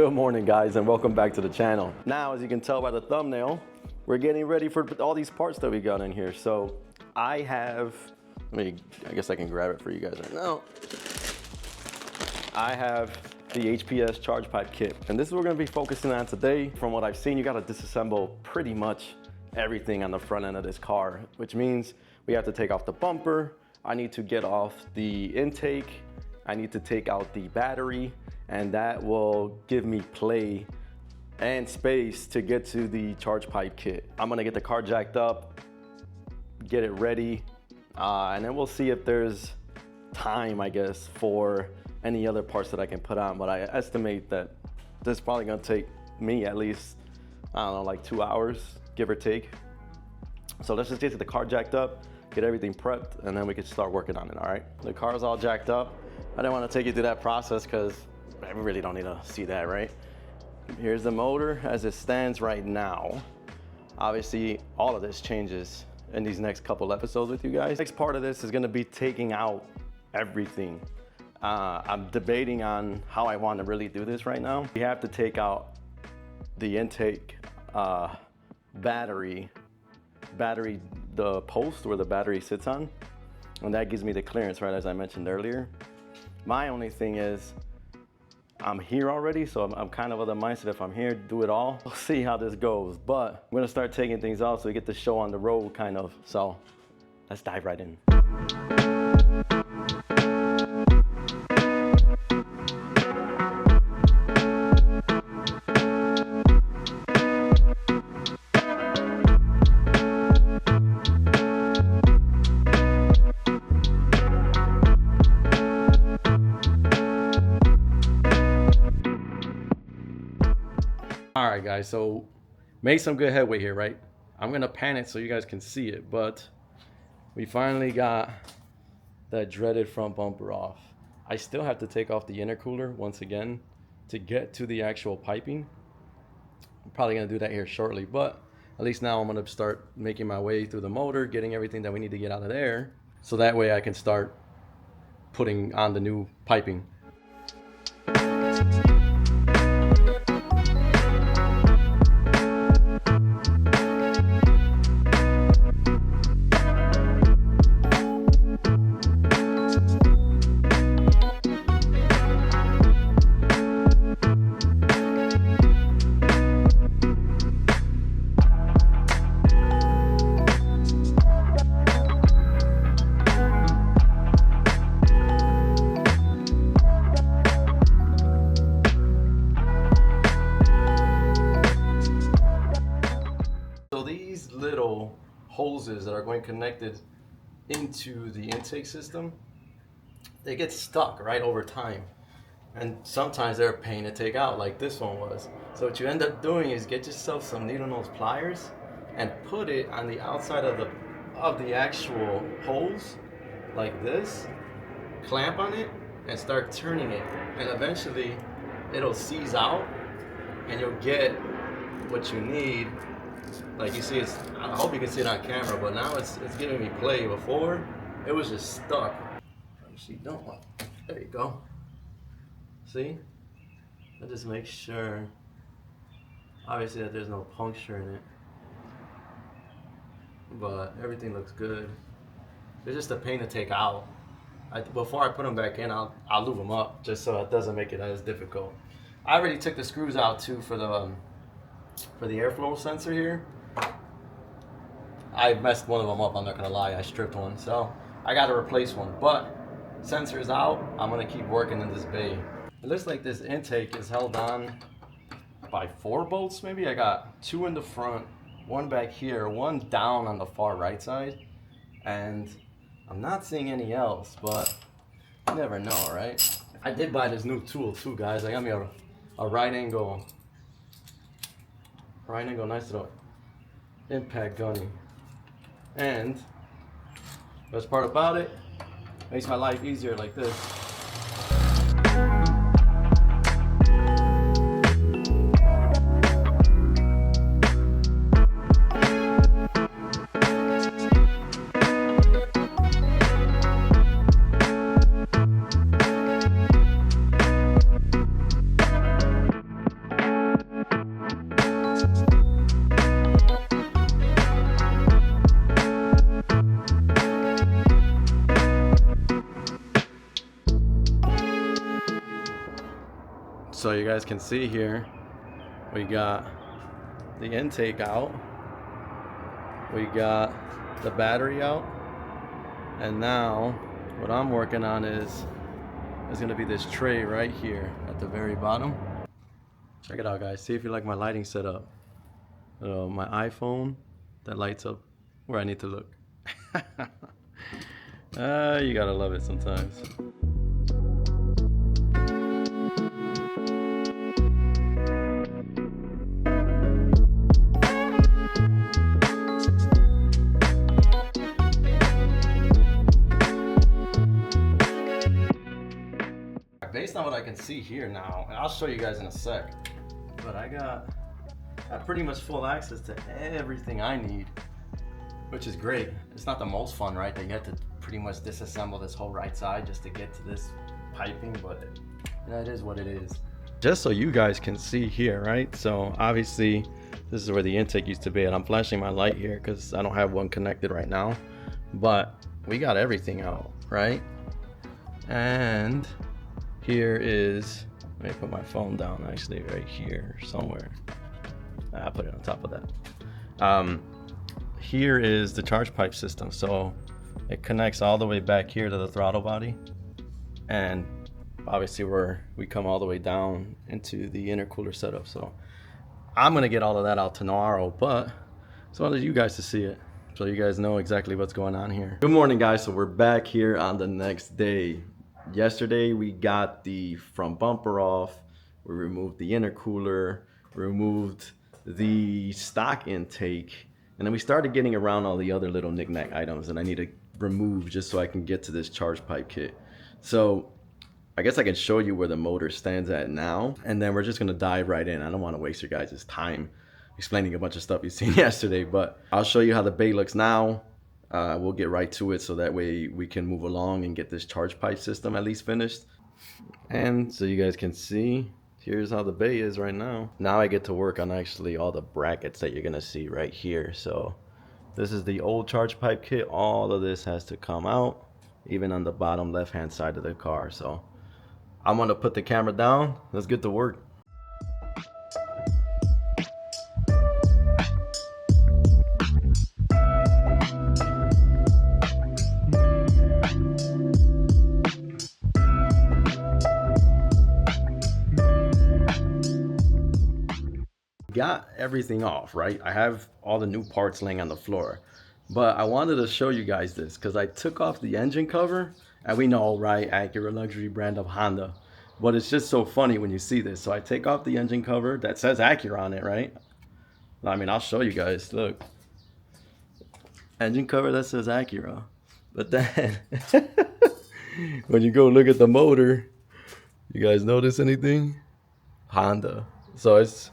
Good morning, guys, and welcome back to the channel. Now, as you can tell by the thumbnail, we're getting ready for all these parts that we got in here. So I have, I guess I can grab it for you guys right now. I have the HPS Charge Pipe kit, and this is what we're gonna be focusing on today. From what I've seen, you gotta disassemble pretty much everything on the front end of this car, which means we have to take off the bumper. I need to get off the intake. I need to take out the battery, and that will give me play and space to get to the charge pipe kit. I'm gonna get the car jacked up, get it ready, and then we'll see if there's time, I guess, for any other parts that I can put on. But I estimate that this is probably gonna take me at least, I don't know, like 2 hours, give or take. So let's just get to the car jacked up, get everything prepped, and then we can start working on it, all right? The car's all jacked up. I didn't want to take you through that process because I really don't need to see that, right? Here's the motor as it stands right now. Obviously, all of this changes in these next couple episodes with you guys. Next part of this is going to be taking out everything. I'm debating on how I want to really do this right now. We have to take out the intake battery, the post where the battery sits on, and that gives me the clearance, right, as I mentioned earlier. My only thing is, I'm here already, so I'm kind of of the mindset, if I'm here, do it all. We'll see how this goes, but I'm gonna start taking things out so we get the show on the road, kind of. So let's dive right in. All right, guys, so made some good headway here, right? I'm gonna pan it so you guys can see it, but we finally got that dreaded front bumper off. I still have to take off the intercooler once again to get to the actual piping. I'm probably gonna do that here shortly, but at least now I'm gonna start making my way through the motor, getting everything that we need to get out of there, so that way I can start putting on the new piping. Little hoses that are going connected into the intake system, they get stuck right over time, and sometimes they're a pain to take out, like this one was. So what you end up doing is get yourself some needle nose pliers and put it on the outside of the actual hose like this, clamp on it and start turning it, and eventually it'll seize out and you'll get what you need. Like you see, I hope you can see it on camera, but now it's giving me play. Before, it was just stuck. There you go. See? I just make sure, obviously, that there's no puncture in it. But everything looks good. It's just a pain to take out. Before I put them back in, I'll lube them up just so it doesn't make it as difficult. I already took the screws out too for the airflow sensor here. I messed one of them up, I'm not gonna lie. I stripped one, so I gotta replace one. But sensor's out, I'm gonna keep working in this bay. It looks like this intake is held on by 4 bolts maybe. I got 2 in the front, 1 back here, 1 down on the far right side, and I'm not seeing any else, but you never know, right? I did buy this new tool too, guys. I got me a right angle, nice little impact gunny. And best part about it, makes my life easier like this. you guys can see here, we got the intake out, we got the battery out, and now what I'm working on is gonna be this tray right here at the very bottom. Check it out, guys. See if you like my lighting setup. My iPhone that lights up where I need to look. You gotta love it sometimes. Based on what I can see here now, and I'll show you guys in a sec, but I got pretty much full access to everything I need, which is great. It's not the most fun, right? That you have to pretty much disassemble this whole right side just to get to this piping, but that is what it is. Just so you guys can see here, right? So obviously this is where the intake used to be, and I'm flashing my light here because I don't have one connected right now, but we got everything out, right? And here is, let me put my phone down actually right here somewhere. I'll put it on top of that. Here is the charge pipe system. So it connects all the way back here to the throttle body. And obviously we come all the way down into the intercooler setup. So I'm gonna get all of that out tomorrow, but I just wanted you guys to see it, so you guys know exactly what's going on here. Good morning, guys. So we're back here on the next day. Yesterday we got the front bumper off, we removed the intercooler, removed the stock intake, and then we started getting around all the other little knick-knack items that I need to remove just so I can get to this charge pipe kit. So I guess I can show you where the motor stands at now, and then we're just gonna dive right in. I don't want to waste your guys' time explaining a bunch of stuff you've seen yesterday, but I'll show you how the bay looks now. We'll get right to it so that way we can move along and get this charge pipe system at least finished. And so you guys can see, here's how the bay is right now. Now I get to work on actually all the brackets that you're gonna see right here. So this is the old charge pipe kit. All of this has to come out, even on the bottom left hand side of the car. So I'm gonna put the camera down. Let's get to work. Got everything off, right? I have all the new parts laying on the floor, but I wanted to show you guys this because I took off the engine cover, and we know, right, Acura, luxury brand of Honda, but it's just so funny when you see this. So I take off the engine cover that says Acura on it, right? I mean, I'll show you guys. Look, engine cover that says Acura, but then when you go look at the motor, you guys notice anything? Honda. So it's,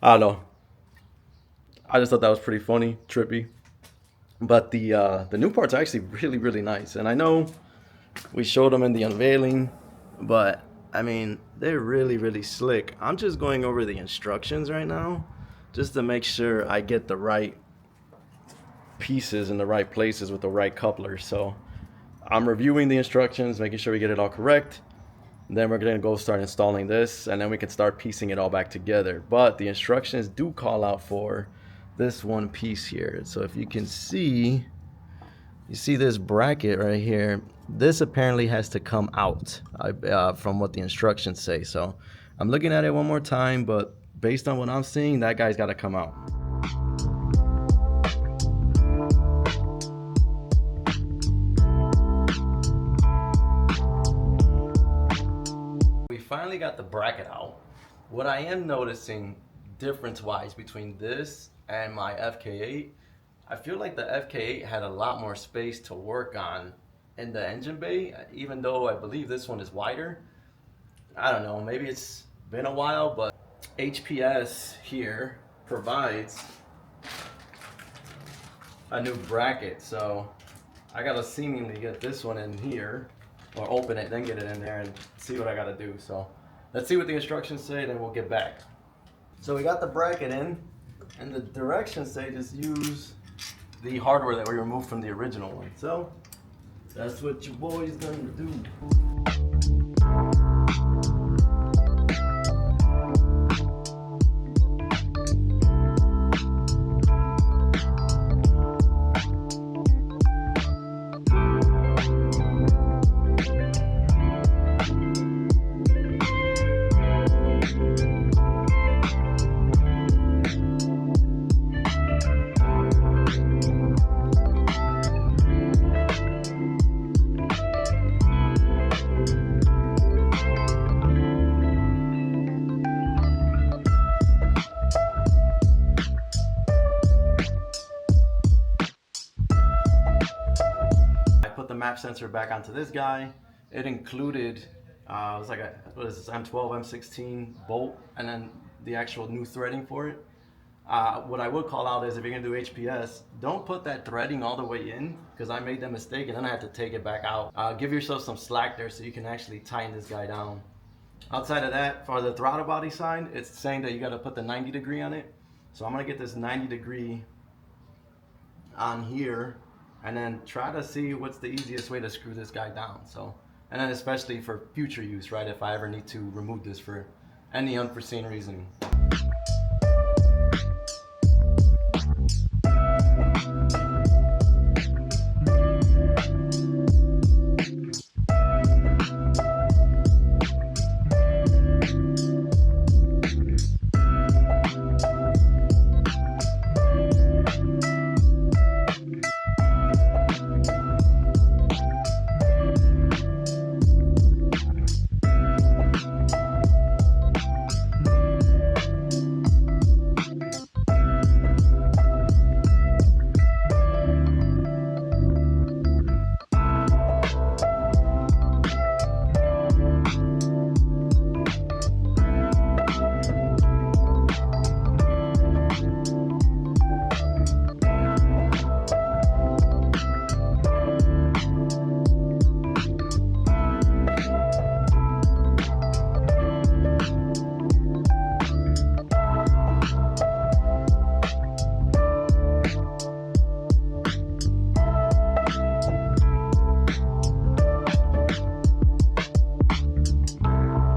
I don't know. I just thought that was pretty funny, trippy. But the new parts are actually really, really nice. And I know we showed them in the unveiling, but I mean, they're really, really slick. I'm just going over the instructions right now, just to make sure I get the right pieces in the right places with the right couplers. So I'm reviewing the instructions, making sure we get it all correct. Then we're gonna go start installing this, and then we can start piecing it all back together. But the instructions do call out for this one piece here. So if you can see, you see this bracket right here, this apparently has to come out from what the instructions say. So I'm looking at it one more time, but based on what I'm seeing, that guy's got to come out. Finally got the bracket out. What I am noticing difference wise between this and my FK8, I feel like the FK8 had a lot more space to work on in the engine bay, even though I believe this one is wider. I don't know, maybe it's been a while, but HPS here provides a new bracket, so I gotta seemingly get this one in here, or open it, then get it in there and see what I gotta do. So let's see what the instructions say, then we'll get back. So we got the bracket in, and the directions say just use the hardware that we removed from the original one. So that's what your boy's gonna do. MAP sensor back onto this guy. It included, it was like a, what is this, M12, M16 bolt, and then the actual new threading for it. What I would call out is if you're gonna do HPS, don't put that threading all the way in, because I made that mistake and then I had to take it back out. Give yourself some slack there so you can actually tighten this guy down. Outside of that, for the throttle body side, it's saying that you gotta put the 90 degree on it. So I'm gonna get this 90 degree on here and then try to see what's the easiest way to screw this guy down. So, and then especially for future use, right? If I ever need to remove this for any unforeseen reason.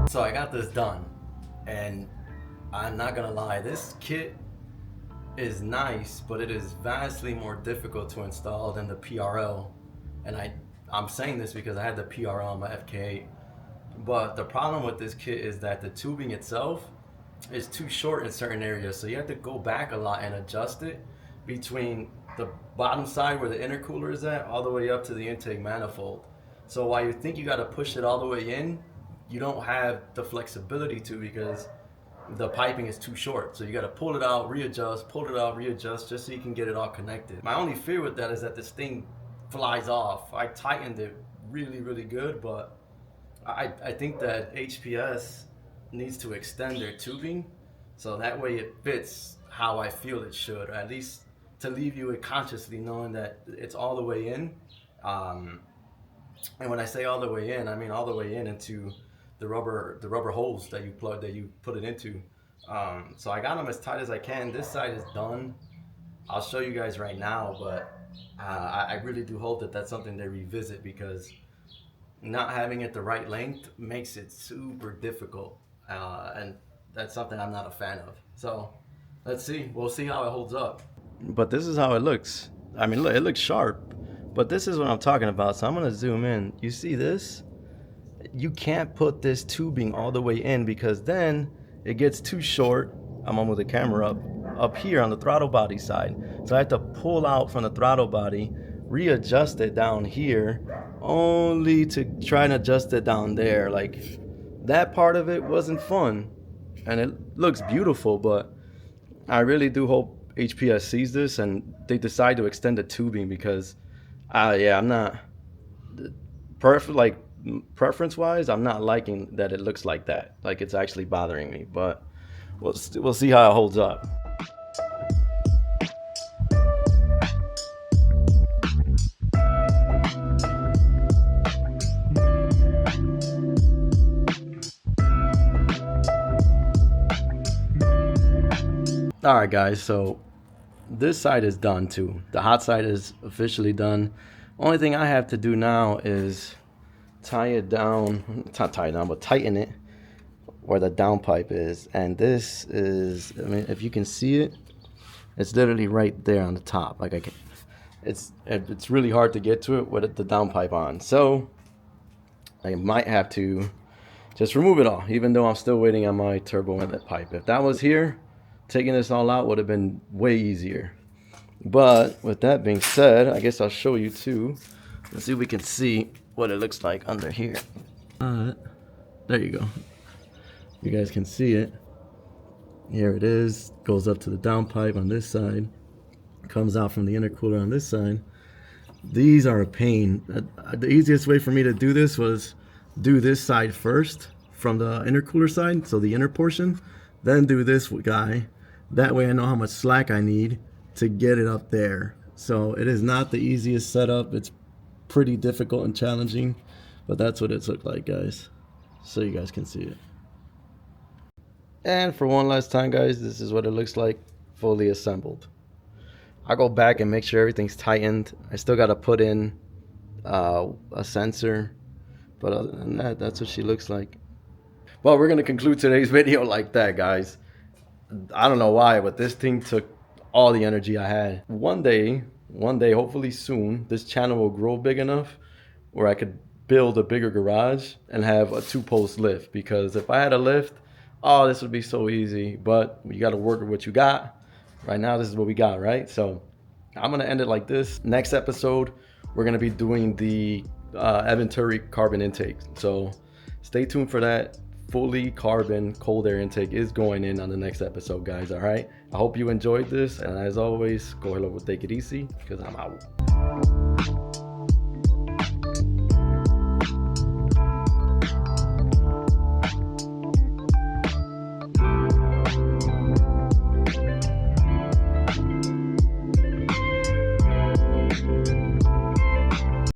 So I got this done, and I'm not gonna lie, this kit is nice, but it is vastly more difficult to install than the PRL. And I'm saying this because I had the PRL on my FK8. But the problem with this kit is that the tubing itself is too short in certain areas, so you have to go back a lot and adjust it between the bottom side where the intercooler is at all the way up to the intake manifold. So while you think you got to push it all the way in, you don't have the flexibility to, because the piping is too short. So you got to pull it out, readjust, pull it out, readjust, just so you can get it all connected. My only fear with that is that this thing flies off. I tightened it really, really good, but I think that HPS needs to extend their tubing so that way it fits how I feel it should, or at least to leave you consciously knowing that it's all the way in. And when I say all the way in, I mean all the way in into the rubber holes that you plug, that you put it into. So I got them as tight as I can. This side is done. I'll show you guys right now, but I really do hope that that's something they revisit, because not having it the right length makes it super difficult, and that's something I'm not a fan of. So let's see, we'll see how it holds up. But this is how it looks. I mean, look, it looks sharp, but this is what I'm talking about. So I'm gonna zoom in. You see this? You can't put this tubing all the way in, because then it gets too short. I'm gonna move the camera up here on the throttle body side. So I have to pull out from the throttle body, readjust it down here, only to try and adjust it down there. Like, that part of it wasn't fun, and it looks beautiful, but I really do hope HPS sees this and they decide to extend the tubing, because yeah, I'm not preference wise, I'm not liking that it looks like that. Like, it's actually bothering me, but we'll see how it holds up. All right, guys, so this side is done too. The hot side is officially done. Only thing I have to do now is tie it down, not tie it down, but tighten it where the downpipe is. And this is, I mean, if you can see it, it's literally right there on the top. Like, I can, it's really hard to get to it with the downpipe on. So I might have to just remove it all, even though I'm still waiting on my turbo inlet pipe. If that was here, taking this all out would have been way easier. But with that being said, I guess I'll show you too. Let's see if we can see what it looks like under here. There you go. You guys can see it. Here it is. Goes up to the downpipe on this side. Comes out from the intercooler on this side. These are a pain. The easiest way for me to do this was do this side first from the intercooler side, so the inner portion, then do this guy. That way I know how much slack I need to get it up there. So it is not the easiest setup. It's pretty difficult and challenging, but that's what it's looked like, guys, so you guys can see it. And for one last time, guys, this is what it looks like fully assembled. I go back and make sure everything's tightened. I still got to put in a sensor, but other than that, that's what she looks like. Well, we're going to conclude today's video like that, guys. I don't know why, but this thing took all the energy I had. One day, hopefully soon, this channel will grow big enough where I could build a bigger garage and have a 2-post lift. Because if I had a lift, oh, this would be so easy. But you got to work with what you got. Right now, this is what we got, right? So I'm going to end it like this. Next episode, we're going to be doing the Eventuri carbon intake. So stay tuned for that. Fully carbon cold air intake is going in on the next episode, guys. All right, I hope you enjoyed this, and as always, go ahead and take it easy because I'm out.